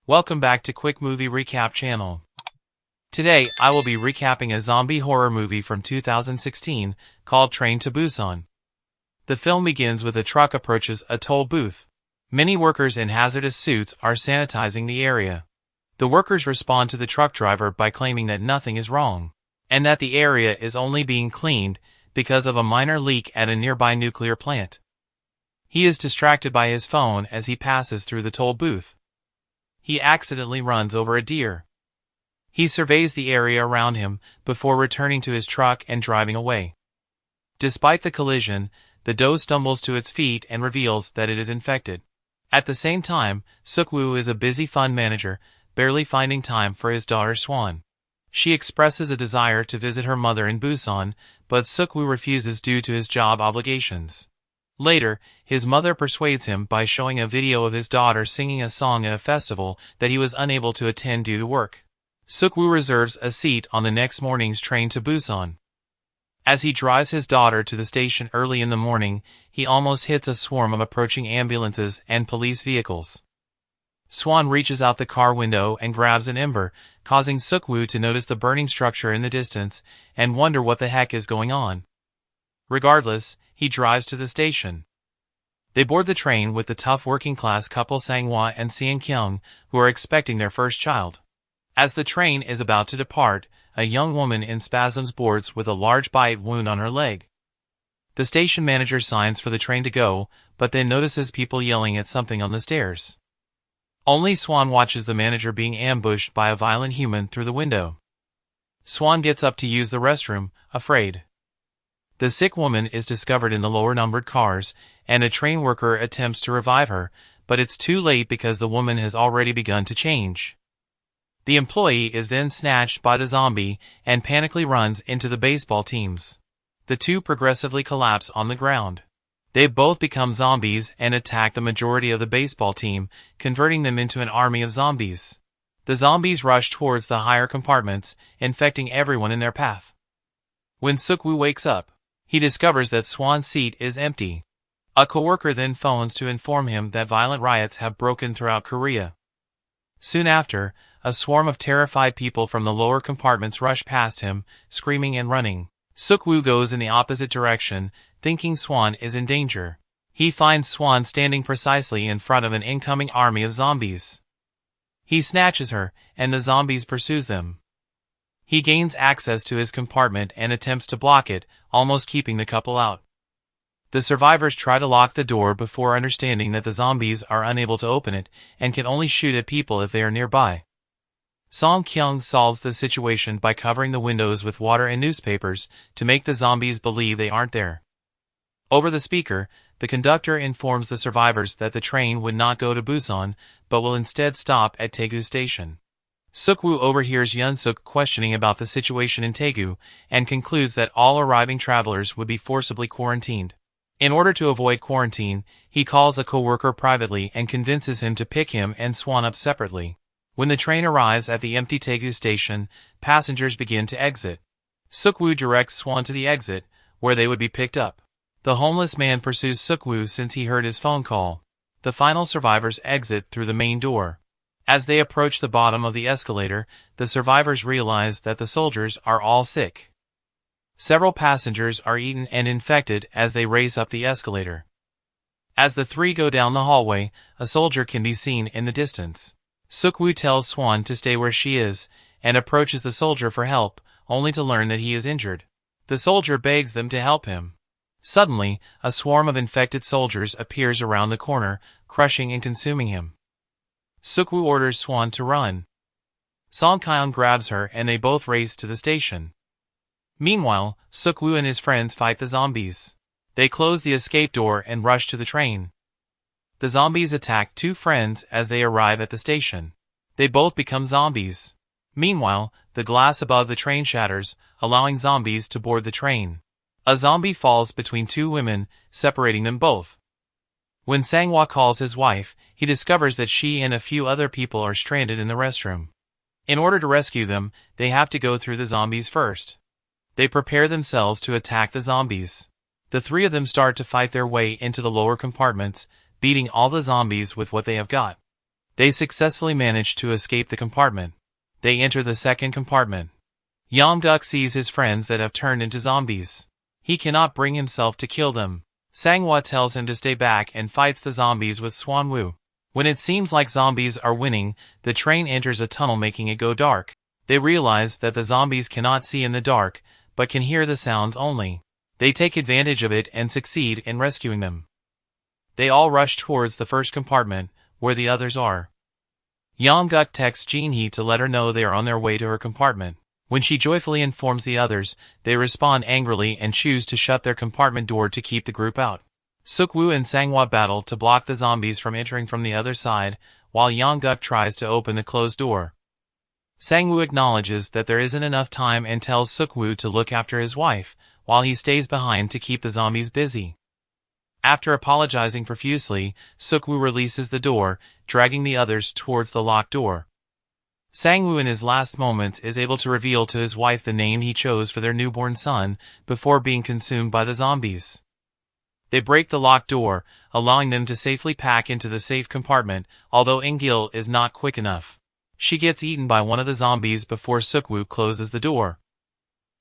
Welcome back to Quick Movie Recap channel. Today, I will be recapping a zombie horror movie from 2016 called Train to Busan. The film begins with a truck approaches a toll booth. Many workers in hazardous suits are sanitizing the area. The workers respond to the truck driver by claiming that nothing is wrong, and that the area is only being cleaned because of a minor leak at a nearby nuclear plant. He is distracted by his phone as he passes through the toll booth. He accidentally runs over a deer. He surveys the area around him before returning to his truck and driving away. Despite the collision, the doe stumbles to its feet and reveals that it is infected. At the same time, Suk-woo is a busy fund manager, barely finding time for his daughter Swan. She expresses a desire to visit her mother in Busan, but Suk-woo refuses due to his job obligations. Later, his mother persuades him by showing a video of his daughter singing a song at a festival that he was unable to attend due to work. Suk-woo reserves a seat on the next morning's train to Busan. As he drives his daughter to the station early in the morning, he almost hits a swarm of approaching ambulances and police vehicles. Swan reaches out the car window and grabs an ember, causing Suk-woo to notice the burning structure in the distance and wonder what the heck is going on. Regardless, he drives to the station. They board the train with the tough working-class couple Sang-hwa and Seon-kyung, who are expecting their first child. As the train is about to depart, a young woman in spasms boards with a large bite wound on her leg. The station manager signs for the train to go, but then notices people yelling at something on the stairs. Only Swan watches the manager being ambushed by a violent human through the window. Swan gets up to use the restroom, afraid. The sick woman is discovered in the lower-numbered cars, and a train worker attempts to revive her, but it's too late because the woman has already begun to change. The employee is then snatched by the zombie and panically runs into the baseball teams. The two progressively collapse on the ground. They both become zombies and attack the majority of the baseball team, converting them into an army of zombies. The zombies rush towards the higher compartments, infecting everyone in their path. When Suk-woo wakes up, he discovers that Swan's seat is empty. A coworker then phones to inform him that violent riots have broken throughout Korea. Soon after, a swarm of terrified people from the lower compartments rush past him, screaming and running. Suk-woo goes in the opposite direction, thinking Swan is in danger. He finds Swan standing precisely in front of an incoming army of zombies. He snatches her, and the zombies pursues them. He gains access to his compartment and attempts to block it, almost keeping the couple out. The survivors try to lock the door before understanding that the zombies are unable to open it and can only shoot at people if they are nearby. Seon-kyung solves the situation by covering the windows with water and newspapers to make the zombies believe they aren't there. Over the speaker, the conductor informs the survivors that the train would not go to Busan, but will instead stop at Daegu Station. Suk-woo overhears Yoon-suk questioning about the situation in Daegu, and concludes that all arriving travelers would be forcibly quarantined. In order to avoid quarantine, he calls a co-worker privately and convinces him to pick him and Swan up separately. When the train arrives at the empty Daegu station, passengers begin to exit. Suk-woo directs Swan to the exit, where they would be picked up. The homeless man pursues Suk-woo since he heard his phone call. The final survivors exit through the main door. As they approach the bottom of the escalator, the survivors realize that the soldiers are all sick. Several passengers are eaten and infected as they race up the escalator. As the three go down the hallway, a soldier can be seen in the distance. Suk-woo tells Swan to stay where she is, and approaches the soldier for help, only to learn that he is injured. The soldier begs them to help him. Suddenly, a swarm of infected soldiers appears around the corner, crushing and consuming him. Suk-woo orders Swan to run. Seon-kyung grabs her and they both race to the station. Meanwhile, Suk-woo and his friends fight the zombies. They close the escape door and rush to the train. The zombies attack two friends as they arrive at the station. They both become zombies. Meanwhile, the glass above the train shatters, allowing zombies to board the train. A zombie falls between two women, separating them both. When Sang-hwa calls his wife, he discovers that she and a few other people are stranded in the restroom. In order to rescue them, they have to go through the zombies first. They prepare themselves to attack the zombies. The three of them start to fight their way into the lower compartments, beating all the zombies with what they have got. They successfully manage to escape the compartment. They enter the second compartment. Yong-duk sees his friends that have turned into zombies. He cannot bring himself to kill them. Sang-hwa tells him to stay back and fights the zombies with Swan-woo. When it seems like zombies are winning, the train enters a tunnel making it go dark. They realize that the zombies cannot see in the dark, but can hear the sounds only. They take advantage of it and succeed in rescuing them. They all rush towards the first compartment, where the others are. Yong-duk texts Jin-hee to let her know they are on their way to her compartment. When she joyfully informs the others, they respond angrily and choose to shut their compartment door to keep the group out. Suk-woo and Sang-hwa battle to block the zombies from entering from the other side, while Yong-duk tries to open the closed door. Sang-woo acknowledges that there isn't enough time and tells Suk-woo to look after his wife, while he stays behind to keep the zombies busy. After apologizing profusely, Suk-woo releases the door, dragging the others towards the locked door. Sang-woo in his last moments is able to reveal to his wife the name he chose for their newborn son, before being consumed by the zombies. They break the locked door, allowing them to safely pack into the safe compartment, although In-gil is not quick enough. She gets eaten by one of the zombies before Suk-woo closes the door.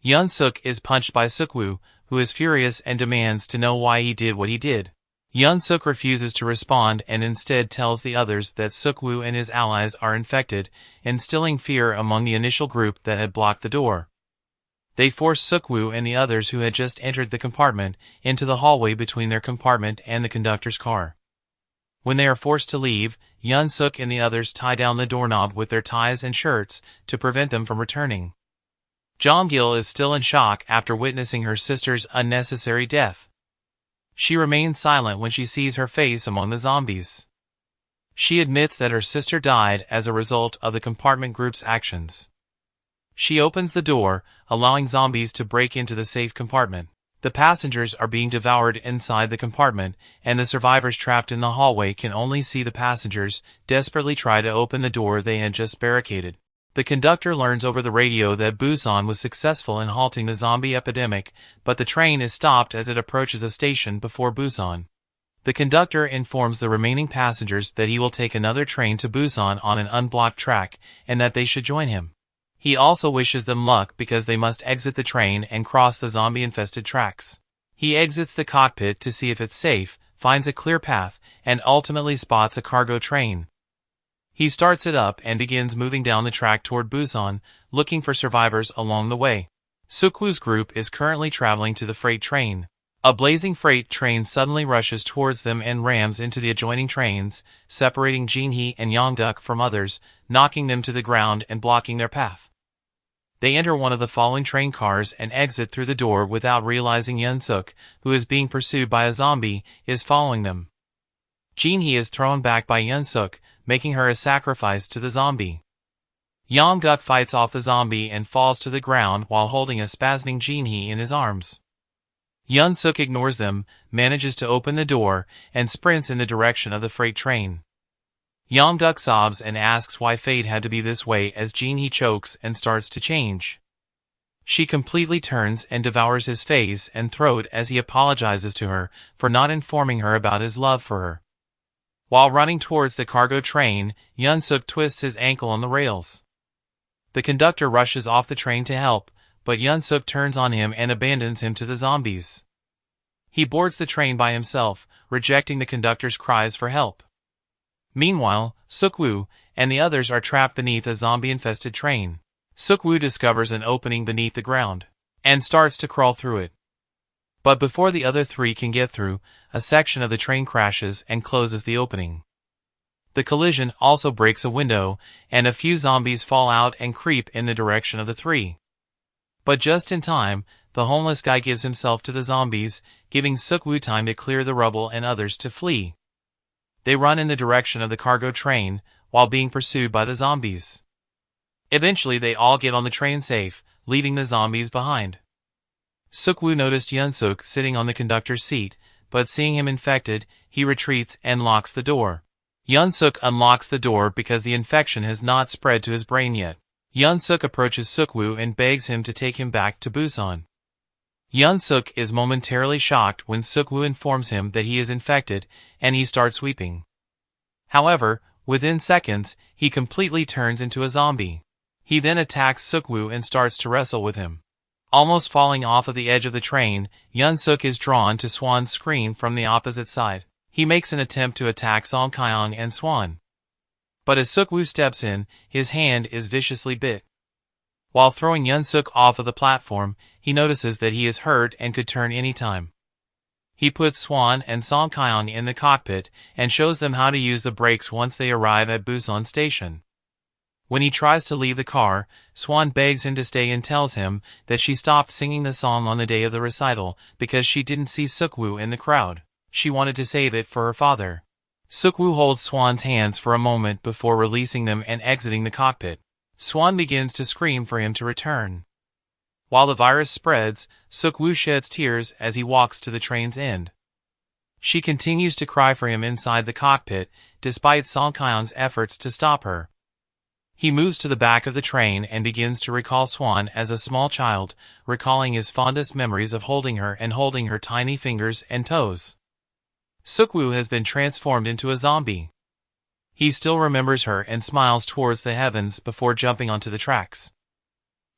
Yun-suk is punched by Suk-woo, who is furious and demands to know why he did what he did. Yun-suk refuses to respond and instead tells the others that Suk-woo and his allies are infected, instilling fear among the initial group that had blocked the door. They force Suk-woo and the others who had just entered the compartment into the hallway between their compartment and the conductor's car. When they are forced to leave, Yun-suk and the others tie down the doorknob with their ties and shirts to prevent them from returning. Jong-gil is still in shock after witnessing her sister's unnecessary death. She remains silent when she sees her face among the zombies. She admits that her sister died as a result of the compartment group's actions. She opens the door, allowing zombies to break into the safe compartment. The passengers are being devoured inside the compartment, and the survivors trapped in the hallway can only see the passengers desperately try to open the door they had just barricaded. The conductor learns over the radio that Busan was successful in halting the zombie epidemic, but the train is stopped as it approaches a station before Busan. The conductor informs the remaining passengers that he will take another train to Busan on an unblocked track, and that they should join him. He also wishes them luck because they must exit the train and cross the zombie-infested tracks. He exits the cockpit to see if it's safe, finds a clear path, and ultimately spots a cargo train. He starts it up and begins moving down the track toward Busan, looking for survivors along the way. Suk-woo's group is currently traveling to the freight train. A blazing freight train suddenly rushes towards them and rams into the adjoining trains, separating Jin-hee and Yong-duk from others, knocking them to the ground and blocking their path. They enter one of the falling train cars and exit through the door without realizing Yun-suk, who is being pursued by a zombie, is following them. Jin-hee is thrown back by Yun-suk, making her a sacrifice to the zombie. Yong-duk fights off the zombie and falls to the ground while holding a spasming Jin-hee in his arms. Yun-suk ignores them, manages to open the door, and sprints in the direction of the freight train. Yong-duk sobs and asks why fate had to be this way as Jin-hee chokes and starts to change. She completely turns and devours his face and throat as he apologizes to her for not informing her about his love for her. While running towards the cargo train, Yun-suk twists his ankle on the rails. The conductor rushes off the train to help, but Yun-suk turns on him and abandons him to the zombies. He boards the train by himself, rejecting the conductor's cries for help. Meanwhile, Suk-woo and the others are trapped beneath a zombie-infested train. Suk-woo discovers an opening beneath the ground and starts to crawl through it. But before the other three can get through, a section of the train crashes and closes the opening. The collision also breaks a window, and a few zombies fall out and creep in the direction of the three. But just in time, the homeless guy gives himself to the zombies, giving Suk-woo time to clear the rubble and others to flee. They run in the direction of the cargo train, while being pursued by the zombies. Eventually they all get on the train safe, leaving the zombies behind. Suk-woo noticed Yun-suk sitting on the conductor's seat, but seeing him infected, he retreats and locks the door. Yun-suk unlocks the door because the infection has not spread to his brain yet. Yun-suk approaches Suk-woo and begs him to take him back to Busan. Yun-suk is momentarily shocked when Suk-woo informs him that he is infected, and he starts weeping. However, Within seconds, he completely turns into a zombie. He then attacks Suk-woo and starts to wrestle with him. Almost falling off of the edge of the train, Yun-suk is drawn to Swan's screen from the opposite side. He makes an attempt to attack Song Kyung and Swan. But as Suk-woo steps in, his hand is viciously bit. While throwing Yun-suk off of the platform, he notices that he is hurt and could turn any time. He puts Swan and Song Kyung in the cockpit and shows them how to use the brakes once they arrive at Busan Station. When he tries to leave the car, Swan begs him to stay and tells him that she stopped singing the song on the day of the recital because she didn't see Suk-woo in the crowd. She wanted to save it for her father. Suk-woo holds Swan's hands for a moment before releasing them and exiting the cockpit. Swan begins to scream for him to return. While the virus spreads, Suk-woo sheds tears as he walks to the train's end. She continues to cry for him inside the cockpit, despite Song Kyung's efforts to stop her. He moves to the back of the train and begins to recall Swan as a small child, recalling his fondest memories of holding her and holding her tiny fingers and toes. Suk-woo has been transformed into a zombie. He still remembers her and smiles towards the heavens before jumping onto the tracks.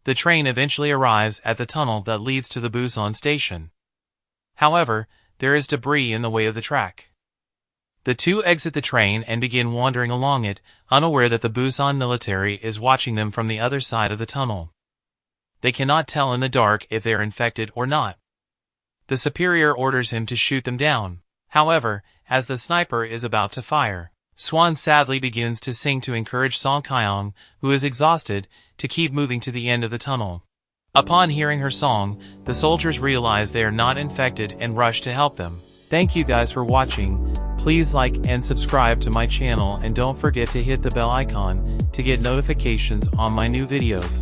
The train eventually arrives at the tunnel that leads to the Busan station. However, there is debris in the way of the track. The two exit the train and begin wandering along it, unaware that the Busan military is watching them from the other side of the tunnel. They cannot tell in the dark if they are infected or not. The superior orders him to shoot them down. However, as the sniper is about to fire, Swan sadly begins to sing to encourage Song Kyung, who is exhausted, to keep moving to the end of the tunnel. Upon hearing her song, the soldiers realize they are not infected and rush to help them. Thank you guys for watching. Please like and subscribe to my channel and don't forget to hit the bell icon to get notifications on my new videos.